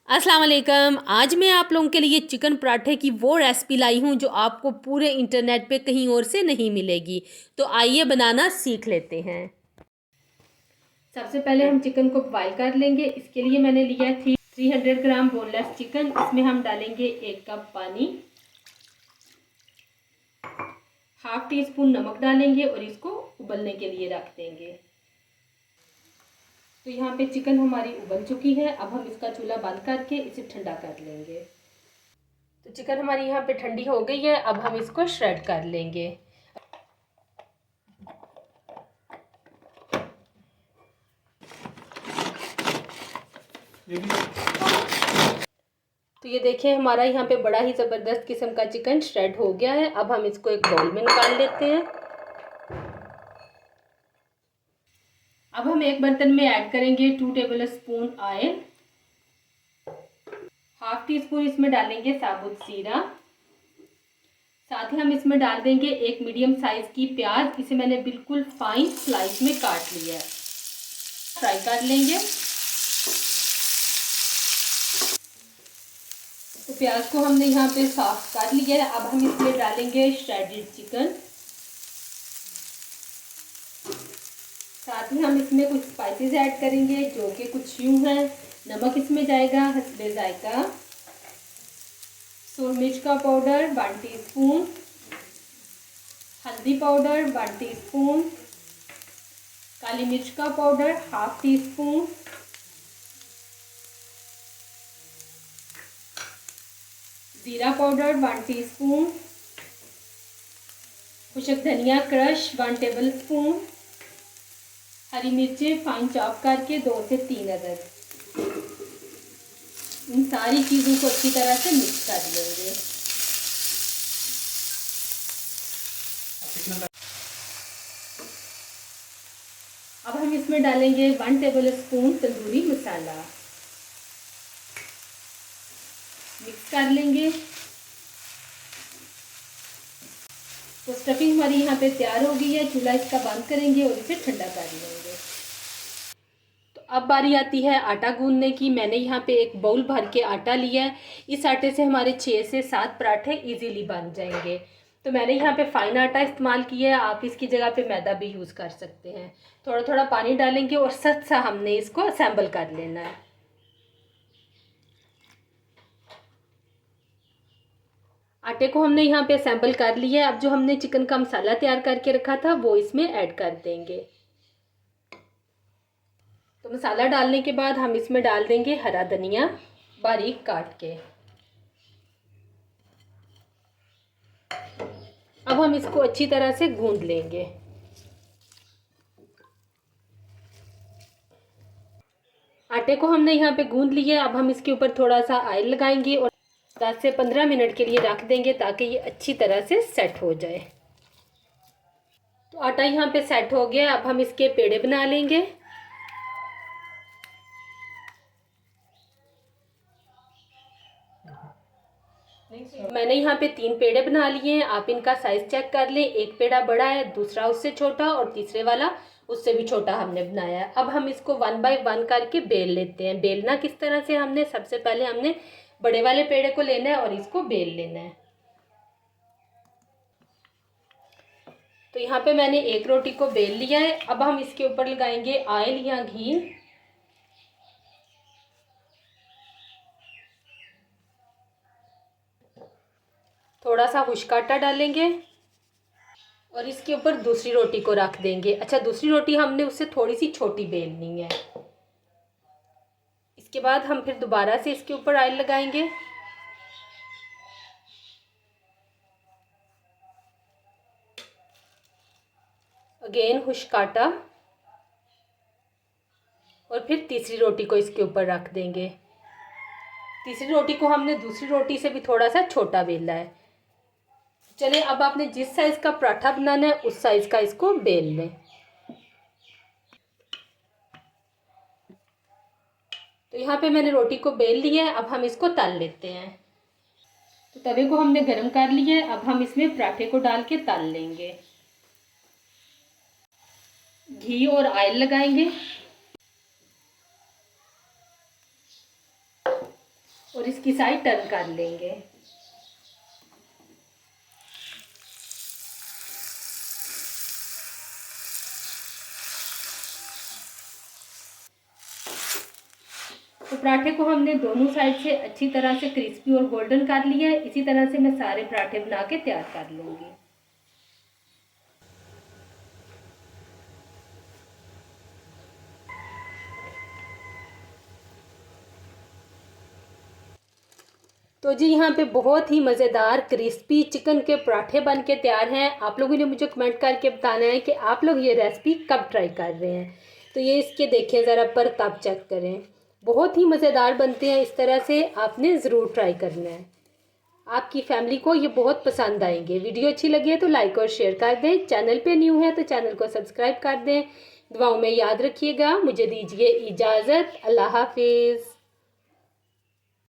अस्सलाम वालेकुम। आज मैं आप लोगों के लिए चिकन पराठे की वो रेसिपी लाई हूँ जो आपको पूरे इंटरनेट पे कहीं और से नहीं मिलेगी। तो आइए बनाना सीख लेते हैं। सबसे पहले हम चिकन को बॉईल कर लेंगे। इसके लिए मैंने लिया है 300 ग्राम बोनलेस चिकन। इसमें हम डालेंगे 1 कप पानी, हाफ टी स्पून नमक डालेंगे और इसको उबलने के लिए रख देंगे। तो यहाँ पे चिकन हमारी उबल चुकी है। अब हम इसका चूल्हा बंद करके इसे ठंडा कर लेंगे। तो चिकन हमारी यहाँ पे ठंडी हो गई है। अब हम इसको श्रेड कर लेंगे। तो ये देखिए हमारा यहाँ पे बड़ा ही ज़बरदस्त किस्म का चिकन श्रेड हो गया है। अब हम इसको एक बाउल में निकाल लेते हैं। अब हम एक बर्तन में ऐड करेंगे 2 table spoon oil, half tea spoon इसमें डालेंगे साबुत जीरा, साथ ही हम इसमें डाल देंगे एक मीडियम साइज की प्याज। इसे मैंने बिल्कुल फाइन स्लाइस में काट लिया है। फ्राई कर लेंगे। तो प्याज को हमने यहाँ पे साफ कर लिया है। अब हम इसमें डालेंगे श्रेडेड चिकन, साथ ही हम इसमें कुछ स्पाइसेस ऐड करेंगे जो कि कुछ यूं हैं। नमक इसमें जाएगा हस्बे जायका, सूरज मिर्च का पाउडर 1 टीस्पून, हल्दी पाउडर 1 टीस्पून, काली मिर्च का पाउडर हाफ टी स्पून, जीरा पाउडर 1 टीस्पून, खुशक धनिया क्रश 1 टेबल स्पून, हरी मिर्चें फाइन चॉप करके 2 से 3 अदद। इन सारी चीज़ों को अच्छी तरह से मिक्स कर लेंगे। अब हम इसमें डालेंगे 1 table spoon tandoori masala, mix कर लेंगे। तो स्टफिंग हमारी यहाँ पे तैयार हो गई है। चूल्हा इसका बंद करेंगे और इसे ठंडा कर लेंगे। तो अब बारी आती है आटा गूंदने की। मैंने यहाँ पे एक बाउल भर के आटा लिया है। इस आटे से हमारे 6 से 7 पराठे इजीली बन जाएंगे। तो मैंने यहाँ पे फाइन आटा इस्तेमाल किया है। आप इसकी जगह पे मैदा भी यूज़ कर सकते हैं। थोड़ा थोड़ा पानी डालेंगे और सख्त सा हमने इसको असेंबल कर लेना है। आटे को हमने यहाँ पे असेंबल कर लिया है। अब जो हमने चिकन का मसाला तैयार करके रखा था वो इसमें ऐड कर देंगे। तो मसाला डालने के बाद हम इसमें डाल देंगे हरा धनिया बारीक काट के। अब हम इसको अच्छी तरह से गूंद लेंगे। आटे को हमने यहाँ पे गूंद लिया। अब हम इसके ऊपर थोड़ा सा ऑयल लगाएंगे और 10 से 15 मिनट के लिए रख देंगे ताकि ये अच्छी तरह से सेट हो जाए। तो आटा यहाँ पे सेट हो गया। अब हम इसके पेड़े बना लेंगे। मैंने यहाँ पे 3 पेड़े बना लिए हैं। आप इनका साइज चेक कर लें। एक पेड़ा बड़ा है, दूसरा उससे छोटा और तीसरे वाला उससे भी छोटा हमने बनाया है। अब हम इसको 1 बाय 1 करके बेल लेते हैं। बेलना किस तरह से, हमने सबसे पहले हमने बड़े वाले पेड़े को लेना है और इसको बेल लेना है। तो यहाँ पे मैंने एक रोटी को बेल लिया है। अब हम इसके ऊपर लगाएंगे ऑयल या घी। थोड़ा सा खुश्क आटा डालेंगे और इसके ऊपर दूसरी रोटी को रख देंगे। अच्छा, दूसरी रोटी हमने उससे थोड़ी सी छोटी बेलनी है। इसके बाद हम फिर दोबारा से इसके ऊपर ऑयल लगाएंगे। अगेन खुश्क आटा और फिर तीसरी रोटी को इसके ऊपर रख देंगे। तीसरी रोटी को हमने दूसरी रोटी से भी थोड़ा सा छोटा बेला है। चलिए, अब आपने जिस साइज का पराठा बनाना है उस साइज का इसको बेल लें। तो यहाँ पे मैंने रोटी को बेल लिया है। अब हम इसको तल लेते हैं। तो तवे को हमने गर्म कर लिया है। अब हम इसमें पराठे को डाल के तल लेंगे। घी और ऑयल लगाएंगे। और इसकी साइड टर्न कर लेंगे। तो पराठे को हमने दोनों साइड से अच्छी तरह से क्रिस्पी और गोल्डन कर लिया है। इसी तरह से मैं सारे पराठे बना के तैयार कर लूँगी। तो जी यहाँ पे बहुत ही मज़ेदार क्रिस्पी चिकन के पराठे बन के तैयार हैं। आप लोगों ने मुझे कमेंट करके बताना है कि आप लोग ये रेसिपी कब ट्राई कर रहे हैं। तो ये इसके देखें ज़रा पर तब चेक करें, बहुत ही मज़ेदार बनते हैं। इस तरह से आपने ज़रूर ट्राई करना है, आपकी फैमिली को ये बहुत पसंद आएंगे। वीडियो अच्छी लगी है तो लाइक और शेयर कर दें। चैनल पे न्यू है तो चैनल को सब्सक्राइब कर दें। दुआओं में याद रखिएगा। मुझे दीजिए इजाज़त। अल्लाह हाफिज़।